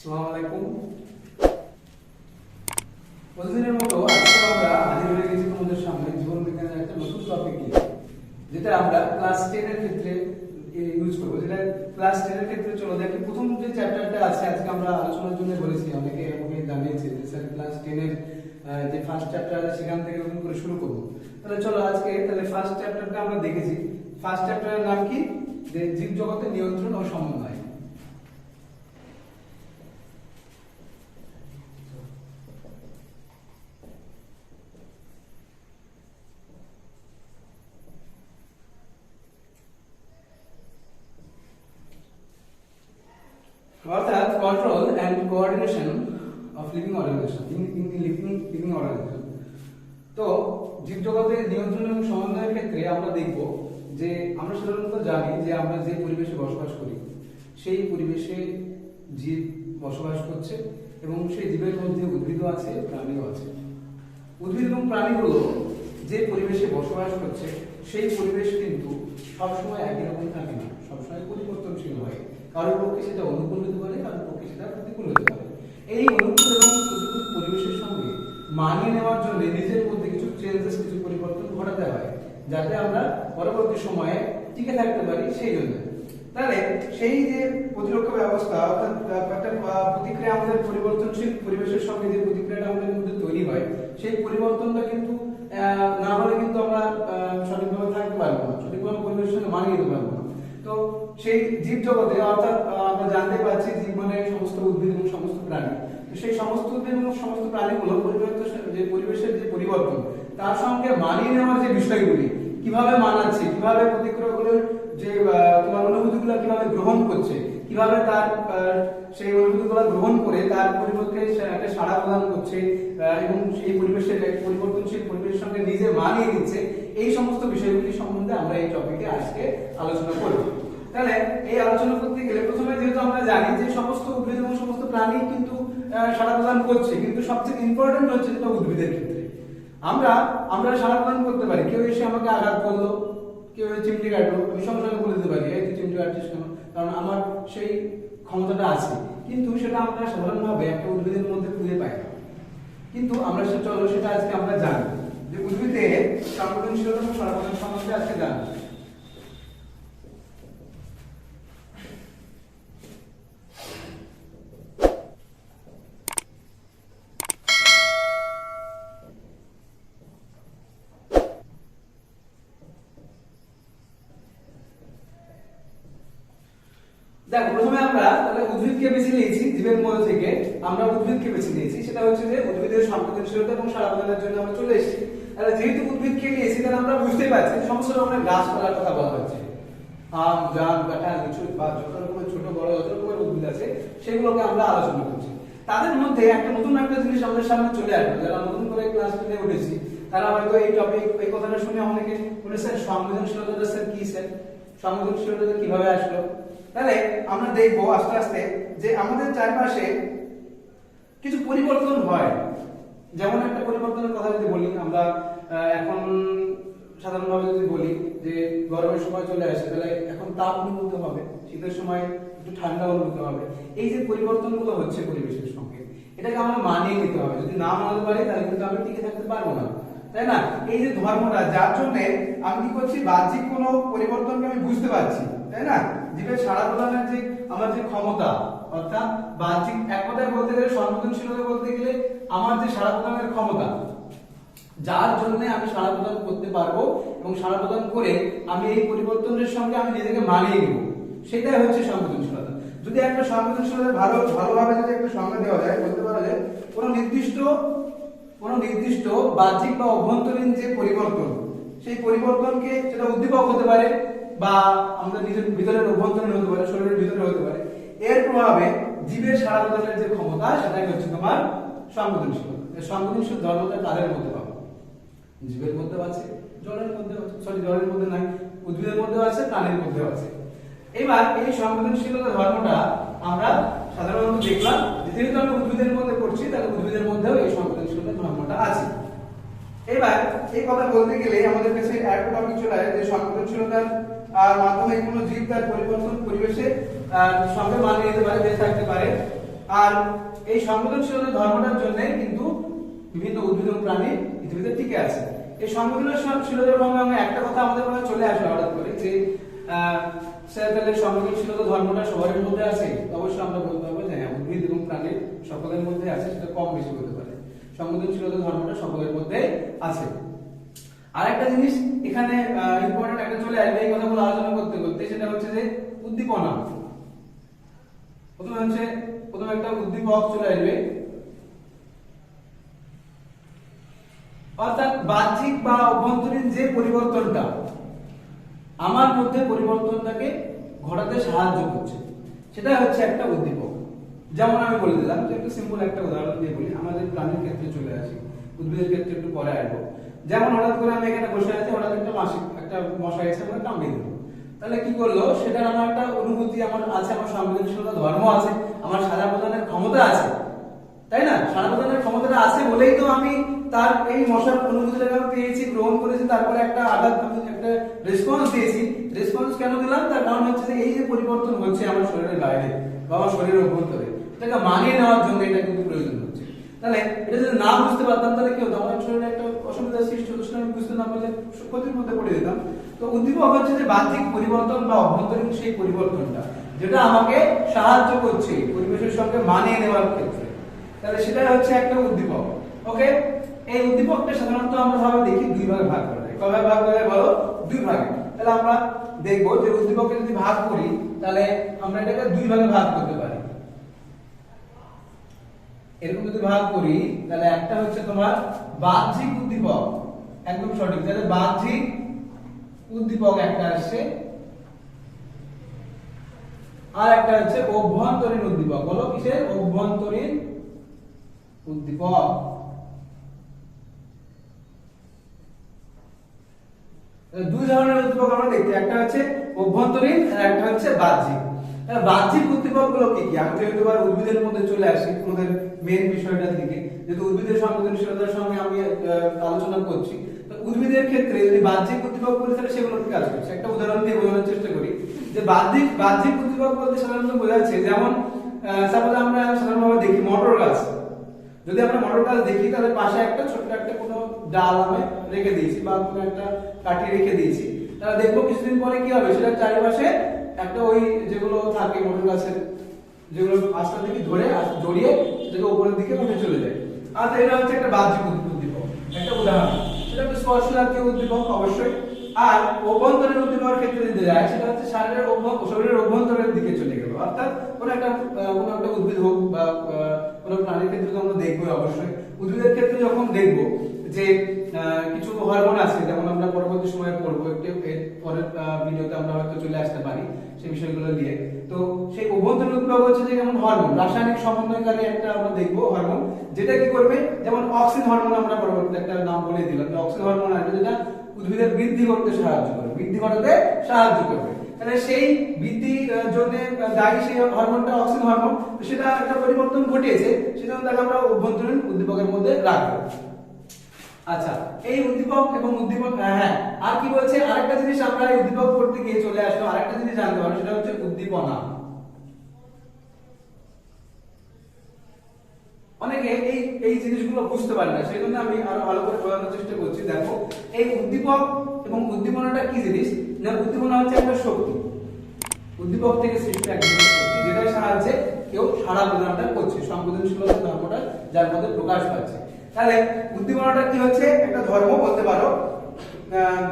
আসসালামু আলাইকুম। প্রতিদিনের মতো আজকে আমরা হাজির হয়ে গেছি তোমাদের সামনে জীবন বিজ্ঞানের একটা নতুন টপিক নিয়ে, যেটা আমরা ক্লাস 10 এর ক্ষেত্রে ইউজ করব। যেটা ক্লাস 10 এর ক্ষেত্রে চলো দেখি প্রথম যে চ্যাপ্টারটা আছে আজকে আমরা আলোচনার জন্য বলেছি, অনেকে আমাকে জানিয়েছে যে স্যার ক্লাস 10 এর যে ফার্স্ট চ্যাপ্টার আছে সেখান থেকে নতুন করে শুরু করব। তাহলে চলো আজকে তাহলে ফার্স্ট চ্যাপ্টারটা আমরা দেখেছি। ফার্স্ট চ্যাপ্টারের নাম কি? যে জীবজগতের নিয়ন্ত্রণ ও সমন্বয়। অর্থাৎ control and coordination of living organism in living organism. তো জীবজগতের নিয়ন্ত্রণ এবং সমন্বয়ের ক্ষেত্রে আমরা দেখব যে আমরা সাধারণত জানি যে আমরা যে পরিবেশে বসবাস করি সেই পরিবেশে জীব বসবাস করছে এবং সেই জীবের মধ্যে উদ্ভিদও আছে, প্রাণীও আছে। উদ্ভিদ এবং প্রাণীগুলো যে পরিবেশে বসবাস করছে সেই পরিবেশ কিন্তু সবসময় একই রকম থাকে না, সবসময় পরিবর্তনশীল হয়। কারোর পক্ষে সেটা অনুকূল হতে পারে, কারোর পক্ষে সেটা প্রতিকূল হতে পারে। এই অনুকূল এবং প্রতিকূল পরিবেশের সঙ্গে মানিয়ে নেওয়ার জন্য নিজের মধ্যে কিছু চেঞ্জেস, কিছু পরিবর্তন ঘটাতে হয়, যাতে আমরা পরবর্তী সময়ে টিকে থাকতে পারি। সেই জন্য তাহলে সেই যে প্রতিরক্ষা ব্যবস্থা অর্থাৎ একটা প্রতিক্রিয়া, আমাদের পরিবর্তনশীল পরিবেশের সঙ্গে যে প্রতিক্রিয়াটা আমাদের মধ্যে তৈরি হয় সেই পরিবর্তনটা কিন্তু না হলে কিন্তু আমরা সঠিকভাবে থাকতে পারবো না, সঠিকভাবে পরিবেশের সঙ্গে মানিয়ে নিতে পারবো না। তো সেই জীব জগতে অর্থাৎ আমরা জানতে পারছি জীব মানে সমস্ত উদ্ভিদ এবং সমস্ত প্রাণী। তো সেই সমস্ত উদ্ভিদ এবং সমস্ত প্রাণীগুলো যে পরিবেশের যে পরিবর্তন তার সঙ্গে মানিয়ে নেওয়ার যে বিষয়গুলি কিভাবে মানাচ্ছে, কিভাবে প্রতিক্রিয়াগুলোর যে তোমার অনুভূতিগুলো কিভাবে গ্রহণ করছে, কিভাবে তার সেই অনুভূতিগুলো গ্রহণ করে তার পরিবর্তে একটা সাড়া প্রদান করছে এবং সেই পরিবেশের পরিবর্তনশীল পরিবেশের সঙ্গে নিজে মানিয়ে নিচ্ছে, এই সমস্ত বিষয়গুলি সম্বন্ধে আমরা এই টপিকে আজকে আলোচনা করব। তাহলে এই আলোচনা করতে গেলে প্রথমে যেহেতু আমরা জানি যে সমস্ত উদ্ভিদ এবং সমস্ত প্রাণী কিন্তু সাড়া প্রদান করছে, কিন্তু সবচেয়ে ইম্পর্টেন্ট হচ্ছে যেটা উদ্ভিদের ক্ষেত্রে আমরা সাড়া প্রদান করতে পারি। কেউ এসে আমাকে আঘাত করলো, কেউ চিমটি কাটলো, আমি সঙ্গে সঙ্গে বলে দিতে পারি এই তুই চিমটি কাটছিস কেন, কারণ আমার সেই ক্ষমতাটা আছে। কিন্তু সেটা আমরা সাধারণভাবে একটা উদ্ভিদের মধ্যে খুঁজে পাই না। কিন্তু আমরা চলো সেটা আজকে আমরা জানি যে উদ্ভিদের সংবেদনশীলতা এবং সাড়া প্রদান সম্বন্ধে আজকে জানি। দেখো প্রথমে আমরা তাহলে উদ্ভিদকে বেছে নিয়েছি, জীবের মধ্যে থেকে আমরা উদ্ভিদকে বেছে নিয়েছি। সেটা হচ্ছে যে উদ্ভিদের সংবেদনশীলতা এবং সাড়া প্রদানের জন্য আমরা চলে এসেছি। তাহলে যেহেতু উদ্ভিদকে নিয়েছি তাহলে আমরা বুঝতেই পারছি সমস্ত রকমের গাছপালার কথা বলা হচ্ছে। আম, জাম, কাঁঠাল, লিচু বা যত রকমের ছোট বড় যত রকমের উদ্ভিদ আছে সেগুলোকে আমরা আলোচনা করছি। তাদের মধ্যে নতুন একটা জিনিস আমাদের সামনে চলে আসবে। যারা নতুন করে ক্লাস 10 এ উঠেছি তারা হয়তো এই টপিক এই কথাটা শুনে অনেকে বলে স্যার সংবেদনশীলতা স্যার কি, স্যার সংবেদনশীলতা কিভাবে আসলো? তাহলে আমরা দেখবো আস্তে আস্তে যে আমাদের চারপাশে কিছু পরিবর্তন হয়। যেমন একটা পরিবর্তনের কথা যদি বলি, আমরা এখন সাধারণভাবে যদি বলি যে গরমের সময় চলে আসে তাহলে এখন তাপ অনুভূত হবে, শীতের সময় একটু ঠান্ডা অনুভূত হবে। এই যে পরিবর্তনগুলো হচ্ছে পরিবেশের সঙ্গে, এটাকে আমরা মানিয়ে নিতে হবে। যদি না মানতে পারি তাহলে কিন্তু আমরা টিকে থাকতে পারবো না, তাই না? এই যে ধর্মটা, যার জন্য আমি কি করছি, বাহ্যিক কোনো পরিবর্তনকে আমি বুঝতে পারছি, তাই না? জীবের সাড়া প্রদানের যে আমার যে ক্ষমতা, অর্থাৎ বাহ্যিক এক কথায় বলতে গেলে সংবেদনশীলতা বলতে গেলে আমার যে সাড়া প্রদানের ক্ষমতা, যার জন্য আমি সাড়া প্রদান করতে পারবো এবং সাড়া প্রদান করে আমি এই পরিবর্তনের সঙ্গে আমি নিজেকে মানিয়ে নেব, সেটাই হচ্ছে সংবেদনশীলতা। যদি একটা সংবেদনশীলতা ভালোভাবে যদি একটা সংজ্ঞা দেওয়া যায়, বলতে পারা যায় কোনো নির্দিষ্ট বাহ্যিক বা অভ্যন্তরীণ যে পরিবর্তন, সেই পরিবর্তনকে সেটা উদ্দীপক হতে পারে বা আমাদের নিজের ভিতরের অভ্যন্তরীণ হতে পারে, শরীরের ভিতরে হতে পারে। এর প্রভাবে জীবের সাড়া প্রদানের যে ক্ষমতা সেটাই হচ্ছে তোমার সংবেদনশীলতা। এই সংবেদনশীল ধর্মটা কাদের মধ্যে পাবো? জীবের মধ্যে আছে, জলের মধ্যে আছে, জলের মধ্যে নাই, উদ্ভিদের মধ্যে আছে, প্রাণীর মধ্যে আছে। এবার এই সংবেদনশীলতা ধর্মটা আমরা সাধারণত দেখলাম যেহেতু আমরা উদ্ভিদের মধ্যে করছি তাহলে উদ্ভিদের মধ্যেও এই সংবেদনশীলতা ধর্মটা আছে। এবার এই কথা বলতে গেলে আমাদের কাছে একটা টপিক চলে আসে যে সংবেদনশীলতার মাধ্যমে কোনো জীব তার পরিবর্তন পরিবেশে সঙ্গে মানিয়ে নিতে পারে, বেঁচে থাকতে পারে। আর এই সংবেদনশীলতার ধর্মটার জন্য কিন্তু বিভিন্ন উদ্ভিদ এবং প্রাণী পৃথিবীতে টিকে আছে। এই সংবেদনশীলতার ধর্মে একটা কথা আমাদের মনে চলে আসে হঠাৎ করে যে স্যার তাহলে সংবেদনশীলতা ধর্মটা সবার মধ্যে আছে, অবশ্যই আমরা বলতে হবে যে হ্যাঁ উদ্ভিদ এবং প্রাণীর সকলের মধ্যে আছে, সেটা কম বেশি হতে পারে, সংবেদনশীলতা ধর্মটা সকলের মধ্যে আছে। আরেকটা জিনিস এখানে ইম্পর্টেন্ট একটা চলে আসবে এই কথাগুলো আলোচনা করতে করতে, সেটা হচ্ছে যে উদ্দীপনা। প্রথমে একটা উদ্দীপক চলে আসবে, অর্থাৎ বাহ্যিক বা অভ্যন্তরীণ যে পরিবর্তনটা আমার মধ্যে পরিবর্তনটাকে ঘটাতে সাহায্য করছে, সেটা হচ্ছে একটা উদ্দীপক। যেমন আমি বলে দিলাম যে একটা সিম্পল একটা উদাহরণ দিয়ে বলি, আমাদের প্রাণীর ক্ষেত্রে চলে আসি, উদ্ভিদের ক্ষেত্রে একটু পরে আসবো। যেমন হঠাৎ করে আমি এখানে বসে আছি, হঠাৎ একটা মশা এসে আমাকে কামড়িয়ে দিল, তাহলে কি করলো, সেটার আমার একটা অনুভূতি আমার আছে, আমার সংবেদনশীলতা ধর্ম আছে, আমার সাড়া প্রদানের ক্ষমতা আছে, তাই না? সাড়া প্রদানের ক্ষমতাটা আছে বলেই তো আমি তার এই মশার অনুভূতিটাকে আমি পেয়েছি, গ্রহণ করেছি, তারপরে একটা আঘাত, আমি একটা রেসপন্স দিয়েছি। রেসপন্স কেন দিলাম? তার কারণ হচ্ছে যে এই যে পরিবর্তন হচ্ছে আমার শরীরের বাইরে বা আমার শরীরের অভ্যন্তরে, এটাকে মানিয়ে নেওয়ার জন্য এটা কিন্তু প্রয়োজন হচ্ছে। তাহলে এটা যদি না বুঝতে পারতাম তাহলে কি হতো, আমার শরীরে একটা অসুবিধার সৃষ্টি হতো, সেটা আমি বুঝতে না পারলে ক্ষতির মধ্যে পড়ে যেতাম। তো উদ্দীপক হচ্ছে যে বাহ্যিক পরিবর্তন বা অভ্যন্তরীণ সেই পরিবর্তনটা যেটা আমাকে সাহায্য করছে পরিবেশের সঙ্গে মানিয়ে নেওয়ার ক্ষেত্রে, তাহলে সেটা হচ্ছে একটা উদ্দীপক। ওকে, এই উদ্দীপকটা সাধারণত আমরা ভাবে দেখি দুই ভাগে ভাগ করা যায়। কয় ভাগে ভাগ করা যায় বলো? দুই ভাগে। তাহলে আমরা দেখব যে উদ্দীপককে যদি ভাগ করি তাহলে আমরা এটাকে দুই ভাগে ভাগ করতে পারি। এরকম যদি ভাগ করি তাহলে একটা হচ্ছে তোমার বাহ্যিক উদ্দীপক, একদম সঠিক, তাহলে বাহ্যিক উদ্দীপক একটা আসছে, আর একটা হচ্ছে অভ্যন্তরীণ উদ্দীপক। বলো কিসের? অভ্যন্তরীণ উদ্দীপক। দুই ধরনের উদ্দীপক আমরা দেখি, একটা হচ্ছে অভ্যন্তরীণ আর একটা হচ্ছে বাহ্যিক। বাহ্যিক উদ্দীপক গুলো কি কি? আমি যেহেতু উদ্ভিদের মধ্যে চলে আসি আমাদের মেইন বিষয়টার দিকে, যেহেতু উদ্ভিদের সংবেদনশীলতার সঙ্গে আমি আলোচনা করছি, তো উদ্ভিদের ক্ষেত্রে যদি বাহ্যিক উদ্দীপক বলি তাহলে সেগুলো কি কাজ করছে, একটা উদাহরণ দিয়ে বোঝানোর চেষ্টা করি। যে বাহ্যিক উদ্দীপক বলতে সাধারণত বোঝাচ্ছে, যেমন সাপোজ আমরা সাধারণভাবে দেখি মটর গাছ, যদি আমরা মটর গাছ দেখি তাহলে পাশে একটা ছোট্ট একটা কোনো ডাল আমি রেখে দিয়েছি বা কোনো একটা কাটি রেখে দিয়েছি, তাহলে দেখবো কিছুদিন পরে কি হবে, সেটা চারিপাশে একটা ওই যেগুলো থাকে মটর গাছের, যেগুলো আস্তে থেকে ধরে জড়িয়ে সেটাকে উপরের দিকে উঠে চলে যায়। আর এটা হচ্ছে একটা বাহ্যিক উদ্দীপক, একটা উদাহরণ। সেটা একটা স্পর্শজাতীয় উদ্দীপক অবশ্যই। আর অভ্যন্তরীণ উদ্দীপকের ক্ষেত্রে যদি যায়, সেটা হচ্ছে শরীরের অভ্যন্তরের দিকে চলে গেল, অর্থাৎ কোনো একটা উদ্ভিদ হোক বা কোনো প্রাণীর ক্ষেত্রে তো আমরা দেখবো অবশ্যই। উদ্ভিদের ক্ষেত্রে যখন দেখবো যে কিছু হরমোন আছে, যেমন আমরা পরবর্তী সময়ে পড়বো, একটু পরের ভিডিওতে আমরা হয়তো চলে আসতে পারি সেই বিষয়গুলো নিয়ে। তো সেই অভ্যন্তরীণ উদ্দীপক হচ্ছে যে যেমন হরমোন, রাসায়নিক সমন্বয়কারী একটা আমরা দেখবো হরমোন, যেটা কি করবে, যেমন অক্সিন হরমোন, আমরা পরবর্তীতে একটা নাম বলে দিলাম যে অক্সিন হরমোন আসবে, যেটা উদ্ভিদের বৃদ্ধি করতে সাহায্য করবে, বৃদ্ধি ঘটাতে সাহায্য করবে। তাহলে সেই বৃদ্ধির জন্য দায়ী সেই হরমোনটা অক্সিন হরমোন, সেটা একটা পরিবর্তন ঘটিয়েছে, সেজন্য তাকে আমরা অভ্যন্তরীণ উদ্দীপকের মধ্যে রাখবো। আচ্ছা, এই উদ্দীপক এবং উদ্দীপক, হ্যাঁ আর কি বলছে, আরেকটা জিনিস আমরা এই উদ্দীপক করতে গিয়ে চলে আসলো, আরেকটা জিনিস জানতে পারবো, সেটা হচ্ছে উদ্দীপনা। অনেকে এই জিনিসগুলো বুঝতে পারে না, সেই জন্য আমি আরো ভালো করে বোঝানোর চেষ্টা করছি। দেখো, এই উদ্দীপক এবং উদ্দীপনাটা কি জিনিস না, উদ্দীপনা হচ্ছে একটা শক্তি, উদ্দীপক থেকে সৃষ্ট একটা শক্তি, যেটার সাহায্যে কেউ সাড়া প্রদানটা করছে, সংবেদনশীলতা ধর্মটা যার মধ্যে প্রকাশ পাচ্ছে। তাহলে উদ্দীপনাটা কি হচ্ছে, একটা ধর্ম বলতে পারো,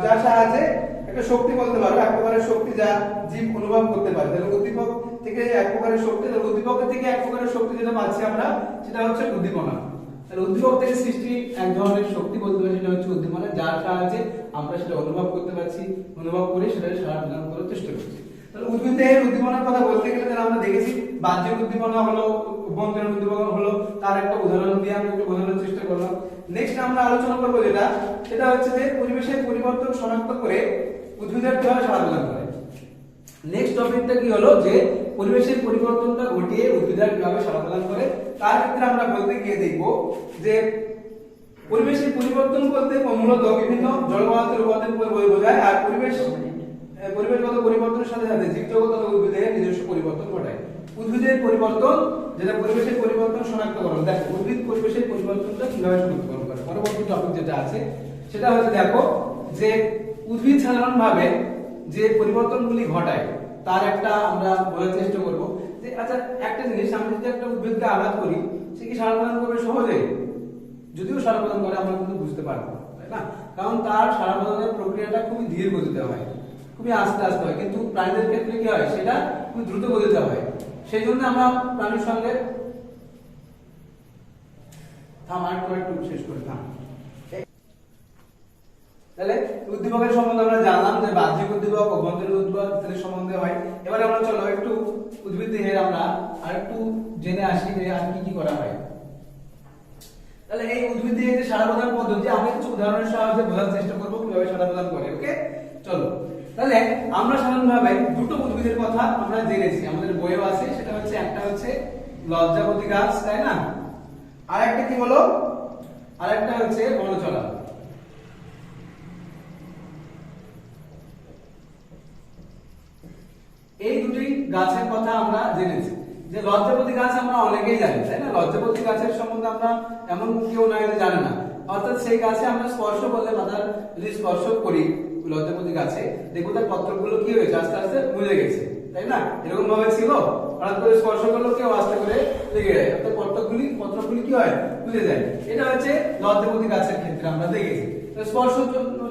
যার সাহায্যে একটা শক্তি বলতে পারো, এক প্রকারের শক্তি যা জীব অনুভব করতে পারে। তাহলে উদ্দীপক থেকে এক প্রকারের শক্তি, তাহলে উদ্দীপকের থেকে এক প্রকারের শক্তি যেটা পাচ্ছি আমরা, সেটা হচ্ছে উদ্দীপনা। তাহলে উদ্দীপক থেকে সৃষ্টি এক ধরনের শক্তি বলতে পারি, সেটা হচ্ছে উদ্দীপনা, যার সাহায্যে আমরা সেটা অনুভব করতে পারছি, অনুভব করে সেটাকে সাড়া প্রদান করার চেষ্টা করছি। তাহলে উদ্ভিদের উদ্দীপনার কথা বলতে গেলে তাহলে আমরা দেখেছি বাহ্যিক উদ্দীপনা হলো, অভ্যন্তরীণ উদ্দীপনা হলো, তার একটা উদাহরণ দিয়ে আমি একটু বোঝানোর চেষ্টা করলাম। নেক্সট আমরা আলোচনা করবো সেটা হচ্ছে যে পরিবেশের পরিবর্তন শনাক্ত করে উদ্ভিদের কিভাবে সাড়া প্রদান করে। নেক্সট টপিকটা কি হলো, যে পরিবেশের পরিবর্তনটা ঘটিয়ে উদ্ভিদরা কিভাবে সাড়া প্রদান করে। তার ক্ষেত্রে আমরা বলতে গিয়ে দেখবো যে পরিবেশের পরিবর্তন বলতে মূলত বিভিন্ন জলবায়ুর উপাদান বোঝায়, আর পরিবেশগত পরিবর্তনের সাথে সাথে জীবজগৎ ও উদ্ভিদের নিজস্ব পরিবর্তন ঘটায়। উদ্ভিদের পরিবর্তন, যেটা পরিবেশের পরিবর্তন শনাক্তকরণ। দেখো উদ্ভিদ পরিবেশের পরিবর্তনটা কিভাবে শনাক্তকরণ করে। পরবর্তী টপিক যেটা আছে সেটা হচ্ছে দেখো যে উদ্ভিদ সাধারণভাবে যে পরিবর্তনগুলি ঘটায় তার একটা আমরা বলার চেষ্টা করব যে আচ্ছা একটা জিনিস, আমি যদি একটা উদ্ভিদকে আঘাত করি সে কি সাড়া প্রদান করবে সহজে? যদিও সাড়া প্রদান করে আমরা কিন্তু বুঝতে পারবো, তাই না? কারণ তার সাড়া প্রদানের প্রক্রিয়াটা খুবই ধীর গতিতে হয়, খুবই আস্তে আস্তে হয়, কিন্তু প্রাণীদের ক্ষেত্রে কি হয় সেটা খুব দ্রুত গতিতে হয়। সেই জন্য আমরা প্রাণীর সঙ্গে একটু শেষ করে থাম। তাহলে উদ্দীপকের সম্বন্ধে আমরা জানলাম যে বাহ্যিক উদ্দীপক, অভ্যন্তরীণ উদ্দীপক ইত্যাদি সম্বন্ধে হয়। এবারে আমরা চলো একটু উদ্ভিদ দেহের আমরা আরেকটু জেনে আসি যে আর কি কি করা হয়। তাহলে এই উদ্ভিদ দেহের যে সাড়া প্রদান পদ্ধতি আমরা কিছু উদাহরণের সাহায্যে বোঝার চেষ্টা করব কিভাবে সাড়া প্রদান করে। ওকে, চলো। তাহলে আমরা সাধারণভাবে দুটো উদ্ভিদের কথা আমরা জেনেছি, আমাদের বইয়েও আছে। সেটা হচ্ছে একটা হচ্ছে লজ্জাপতি গাছ, তাই না? আর একটা কি বলো? আর একটা হচ্ছে বনচলা। এই দুটি গাছের কথা আমরা জেনেছি। যে লজ্জাপতি গাছ আমরা অনেকেই জানি, তাই না? লজ্জাপতি গাছের সম্বন্ধে আমরা এমন কেউ নাই যে জানে না। অর্থাৎ সেই গাছে আমরা স্পর্শ করলে পাতার যদি স্পর্শ করি লজ্জাপতি গাছে, দেখো তার পত্রগুলো কি হয়েছে আস্তে আস্তে মুড়ে গেছে, তাই না? এরকম ভাবে ছিল, হঠাৎ করে স্পর্শ করলো কেউ আস্তে করে লেগে যায়, অর্থাৎ পত্রগুলি কি হয় খুলে যায়। এটা হচ্ছে লজ্জাপতি গাছের ক্ষেত্রে আমরা দেখেছি। স্পর্শ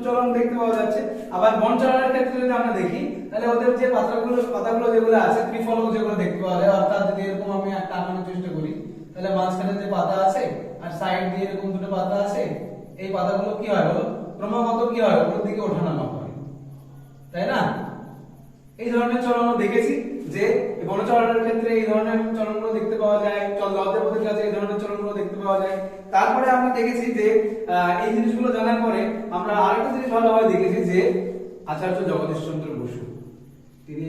চলন দেখতে পাওয়া যাচ্ছে। আবার বনচলার ক্ষেত্রে যদি আমরা দেখি তাহলে ওদের যে পাতাগুলো যেগুলো আছে ত্রিফলক যেগুলো দেখতে পাওয়া যায়, অর্থাৎ যদি এরকম আমি একটা আঁকানোর চেষ্টা করি তাহলে মাঝখানে যে পাতা আছে আর সাইড দিয়ে এরকম দুটো পাতা আছে, এই পাতাগুলো কি হয় বলো ক্রমাগত কি হয় উপরের দিকে ওঠানামা করে, তাই না? এই ধরনের চলন দেখেছি যে বনচলার ক্ষেত্রে এই ধরনের চলনগুলো দেখতে পাওয়া যায়, লজ্জাপতির কাছে এই ধরনের চলনগুলো দেখতে পাওয়া যায়। তারপরে আমরা দেখেছি যে এই জিনিসগুলো জানার পরে আমরা আরেকটা জিনিস ভালোভাবে দেখেছি যে আচার্য জগদীশ চন্দ্র বসু, তিনি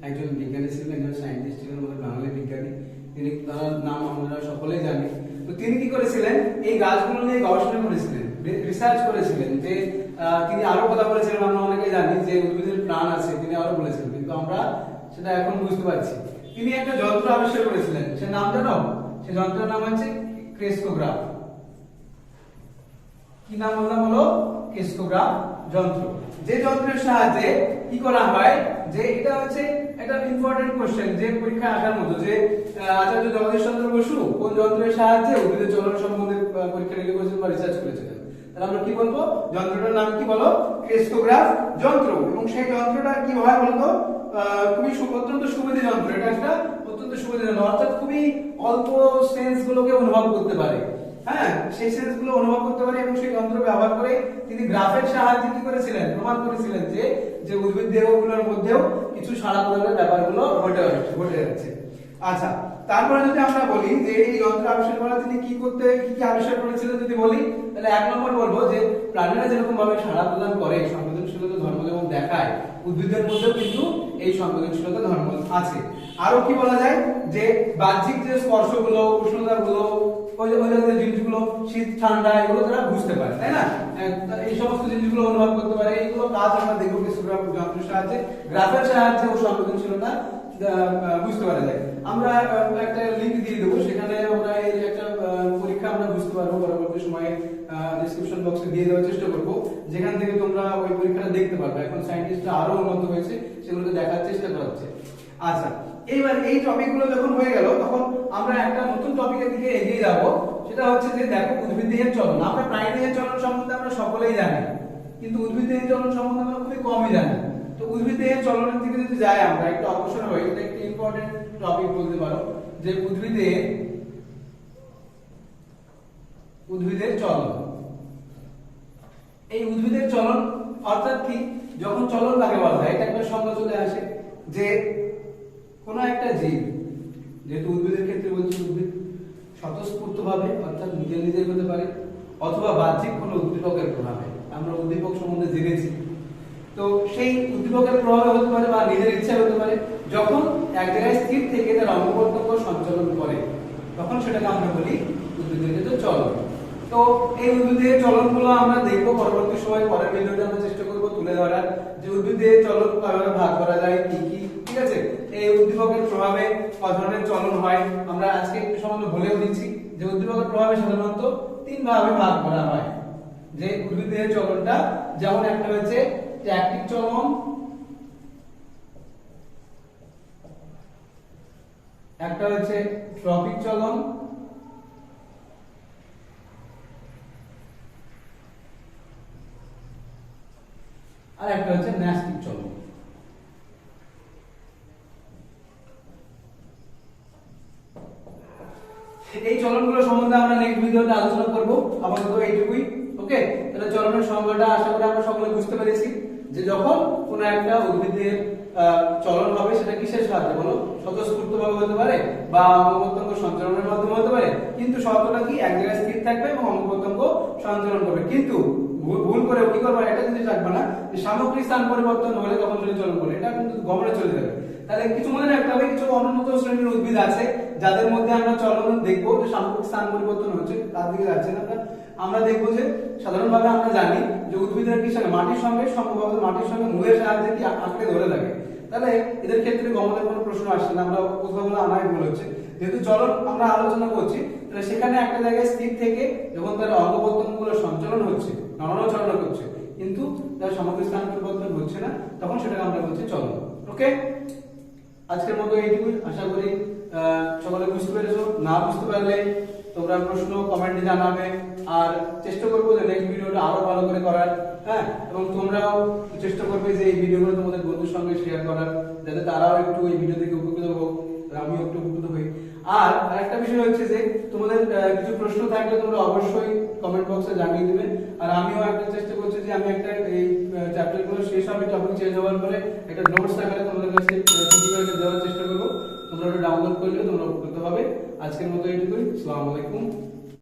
একজন বিজ্ঞানী ছিলেন, একজন সায়েন্টিস্ট ছিলেন, আমাদের বাঙালি বিজ্ঞানী। তিনি, তার নাম আমরা সকলেই জানি। তো তিনি কি করেছিলেন এই গাছগুলো নিয়ে গবেষণা করেছিলেন, রিসার্চ করেছিলেন। যে তিনি আরো কথা বলেছিলেন, আমরা অনেকেই জানি যে উদ্ভিদের প্রাণ আছে, তিনি আরো বলেছিলেন, কিন্তু আমরা সেটা এখন বুঝতে পারছি। তিনি একটা যন্ত্র আবিষ্কার করেছিলেন, সে নাম জানো? সে যন্ত্রের নাম হচ্ছে ক্রেস্কোগ্রাফ। কি নাম বললাম হলো? ক্রেস্কোগ্রাফ যন্ত্র। যে যন্ত্রের সাহায্যে কি করা হয়, যে এটা হচ্ছে একটা ইম্পর্টেন্ট কোশ্চেন যে পরীক্ষায় আসার মতো, যে আচার্য জগদীশ চন্দ্র বসু কোন যন্ত্রের সাহায্যে উদ্ভিদের চলন সম্বন্ধে পরীক্ষা নিরীক্ষা করেছিলেন বা রিসার্চ করেছিলেন। তাহলে আমরা কি বলবো? যন্ত্রটার নাম কি বলো? ক্রেস্কোগ্রাফ যন্ত্র। এবং সেই যন্ত্রটা কি হয় বলতো? খুবই অত্যন্ত সুবিধা যন্ত্র। এটা একটা অত্যন্ত সুবিধা যন্ত্র, অর্থাৎ খুবই অল্প সেন্স গুলোকে অনুভব করতে পারে। হ্যাঁ, সেই সেন্স গুলো অনুভব করতে পারে এবং সেই যন্ত্র ব্যবহার করে তিনি গ্রাফের সাহায্যে কি করেছিলেন? প্রমাণ করেছিলেন যে উদ্ভিদ দেহগুলোর মধ্যেও কিছু সাড়া প্রদানের ব্যাপারগুলো ঘটে যাচ্ছে। আচ্ছা, তারপরে যদি আমরা বলি যে এই যন্ত্র আবিষ্কার করা তিনি কি আবিষ্কার করেছিলেন যদি বলি, তাহলে এক নম্বর বলবো যে প্রাণীরা যেরকম ভাবে সাড়া প্রদান করে, সংবেদনশীলতা ধর্ম যেমন দেখায়, উদ্ভিদের মধ্যেও কিন্তু এই সংবেদনশীলতা ধর্ম আছে। আরো কি বলা যায় যে বাহ্যিক যে স্পর্শগুলো, উষ্ণতাগুলো, ওই যে জিনিসগুলো শীত ঠান্ডা এগুলো তারা বুঝতে পারে, তাই না? এই সমস্ত জিনিসগুলো অনুভব করতে পারে। এইগুলো কাজ আমরা দেখবো ক্রেস্কোগ্রাফ যন্ত্রের সাহায্যে, গ্রাফের সাহায্যে ও সংবেদনশীলতা বুঝতে পারা যায়। আমরা একটা লিংক দিয়ে দেবো, সেখানে আমরা এই একটা পরীক্ষা আমরা বুঝতে পারবো, পরবর্তী সময়ে ডেসক্রিপশন বক্সে দিয়ে দেওয়ার চেষ্টা করবো, যেখান থেকে তোমরা ওই পরীক্ষাটা দেখতে পারবে। এখন সায়েন্টিস্টরা আরো উন্নত হয়েছে, সেগুলোকে দেখার চেষ্টা করা হচ্ছে। আচ্ছা, এইবার এই টপিকগুলো যখন হয়ে গেল, তখন আমরা একটা নতুন টপিকের দিকে এগিয়ে যাব। সেটা হচ্ছে যে দেখো উদ্ভিদ দেহের চলন। আমরা প্রাণী দেহের চলন সম্বন্ধে আমরা সকলেই জানি, কিন্তু উদ্ভিদ দেহের চলন সম্বন্ধে আমরা খুবই কমই জানি। তো উদ্ভিদ দেহের চলনের দিকে যদি যাই আমরা একটু অগ্রসর হই, এটা একটা ইম্পর্টেন্ট টপিক বলতে পারো, যে উদ্ভিদের চলন। এই উদ্ভিদের চলন অর্থাৎ কি? যখন চলন কাকে বলা হয়, এটা একটা সংজ্ঞা চলে আসে যে কোন একটা জীব, যেহেতু উদ্ভিদের ক্ষেত্রে বলছি, উদ্ভিদ স্বতঃস্ফূর্তভাবে অর্থাৎ নিজের হতে পারে, অথবা বাহ্যিক কোনো উদ্দীপকের প্রভাবে। আমরা উদ্দীপক সম্বন্ধে জেনেছি, তো সেই উদ্দীপকের প্রভাবে হতে পারে বা নিজের ইচ্ছায় হতে পারে। যখন এক জায়গায় স্থির থেকে তার অঙ্গ প্রত্যঙ্গ সঞ্চালন করে, তখন সেটাকে আমরা বলি উদ্ভিদের ক্ষেত্রে চলন। তো এই উদ্ভিদের চলনগুলো আমরা দেখব পরবর্তী সময়, পরের ভিডিওতে আমরা চেষ্টা করব তুলে ধরার যে উদ্ভিদের চলন কিভাবে ভাগ করা যায় কি কি, ঠিক আছে। এই উদ্দীপকের প্রভাবে কত ধরনের চলন হয় আমরা আজকে একটু সম্বন্ধে বলেও দিচ্ছি যে উদ্দীপকের প্রভাবে সাধারণত তিন ভাবে ভাগ করা হয় যে উদ্ভিদের চলনটা। যেমন একটা হচ্ছে ট্যাকটিক চলন, একটা হচ্ছে ট্রপিক চলন, আর একটা হচ্ছে ন্যাস্টিক চলন। এই চলনগুলো সম্বন্ধে আমরা নেক্সট ভিডিওতে আলোচনা করব। আপাতত এইটুকুই, ওকে। তাহলে চলনের সংজ্ঞাটা আশা করি আমরা সকলে বুঝতে পেরেছি যে যখন কোনো একটা উদ্ভিদের চলন হবে সেটা কিসের সাহায্যে বলো, স্বতঃস্ফূর্তভাবে হতে পারে বা অঙ্গ-প্রত্যঙ্গ সঞ্চালনের মাধ্যমে হতে পারে, কিন্তু শর্তটা কি এক জায়গায় স্থির থাকবে এবং অঙ্গ-প্রত্যঙ্গ সঞ্চালন করবে। কিন্তু ভুল করে কি করবে, একটা জিনিস রাখবে না যে সামগ্রিক স্থান পরিবর্তন হলে তখন যদি চলন করে, এটা কিন্তু গমনে চলে যাবে। তাহলে কিছু মনে রাখতে হবে, কিছু অনুন্নত শ্রেণীর উদ্ভিদ আছে যাদের মধ্যে আমরা চলন দেখবো যে সামগ্রিক স্থান পরিবর্তন হচ্ছে, তার দিকে যাচ্ছে না। আমরা দেখবো যে সাধারণভাবে আমরা জানি যে উদ্ভিদের কি সঙ্গে মাটির সঙ্গে সম্ভবত মাটির সঙ্গে মূলের সাহায্যে কি আঁকড়ে ধরে থাকে, তাহলে এদের ক্ষেত্রে গমনের কোনো প্রশ্ন আসছে না। আমরা কোথাও আনাই ভুল হচ্ছে, যেহেতু চলন আমরা আলোচনা করছি তাহলে সেখানে একটা জায়গায় স্থির থেকে যখন তার অঙ্গ প্রত্যঙ্গগুলো সঞ্চালন হচ্ছে, নড়াচড়া করছে, কিন্তু তার সামগ্রিক স্থান পরিবর্তন হচ্ছে না, তখন সেটাকে আমরা বলছি চলন। ওকে, আজকের মতো এইটুকুই। আশা করি সকলে বুঝতে পেরেছো। না বুঝতে পারলে তোমরা প্রশ্ন কমেন্টে জানাবে, আর চেষ্টা করবো যে নেক্সট ভিডিওটা আরো ভালো করে করার, হ্যাঁ। এবং তোমরাও চেষ্টা করবে যে এই ভিডিওগুলো তোমাদের বন্ধুর সঙ্গে শেয়ার করার, যাতে তারাও একটু এই ভিডিও থেকে উপকৃত হোক, আমিও একটু উপকৃত হই। আর আরেকটা বিষয় হচ্ছে যে তোমাদের কিছু প্রশ্ন থাকলে তোমরা অবশ্যই কমেন্ট বক্সে জানিয়ে দিবে। আর আমিও একটা চেষ্টা করছি যে আমি একটা এই চ্যাপ্টারগুলো শেষ হবে, টপিক চেঞ্জ হওয়ার পরে একটা নোটস আকারে তোমাদের কাছে দেওয়ার চেষ্টা করবো। তোমরা ওটা ডাউনলোড করলে তোমরা উপকৃত হবে। আজকের মতো এইটুকুই। আসসালামু আলাইকুম।